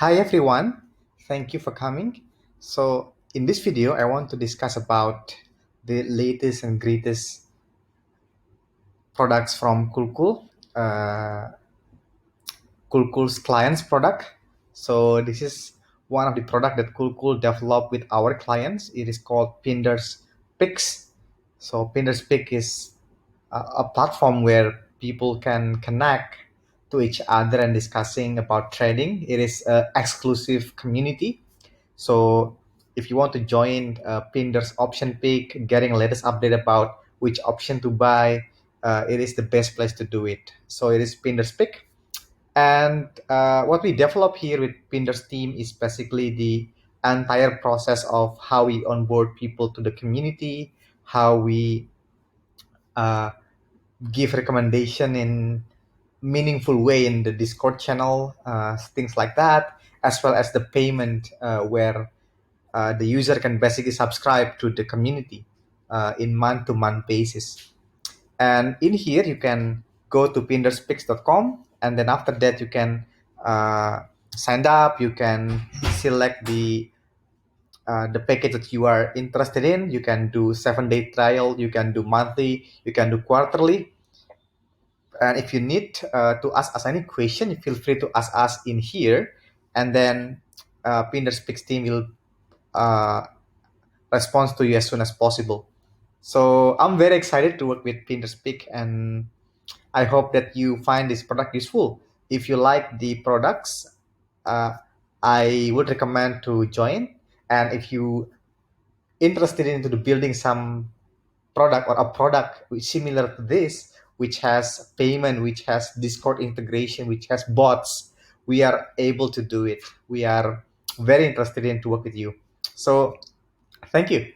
Hi everyone, thank you for coming. So in this video, I want to discuss about the latest and greatest products from Kulkul, Kulkul's clients product. So this is one of the product that Kulkul developed with our clients. It is called Pinder's Picks. So Pinder's Pick is a platform where people can connect to each other and discussing about trading. It is an exclusive community. So if you want to join Pinder's option pick, getting latest update about which option to buy, it is the best place to do it. So it is Pinder's pick. And what we develop here with Pinder's team is basically the entire process of how we onboard people to the community, how we uh, give recommendation in meaningful way in the Discord channel, things like that, as well as the payment where the user can basically subscribe to the community in month-to-month basis. And in here, you can go to pinderspix.com, and then after that, you can uh, sign up. You can select the package that you are interested in. You can do 7-day trial. You can do monthly. You can do quarterly. And if you need to ask us any question, you feel free to ask us in here, and then Pinderspeaks team will uh, respond to you as soon as possible. So I'm very excited to work with Pinderspeak, and I hope that you find this product useful. If you like the products, uh, I would recommend to join. And if you interested into the building some product or a product which similar to this, which has payment, which has Discord integration, which has bots, we are able to do it. We are very interested in to work with you. So thank you.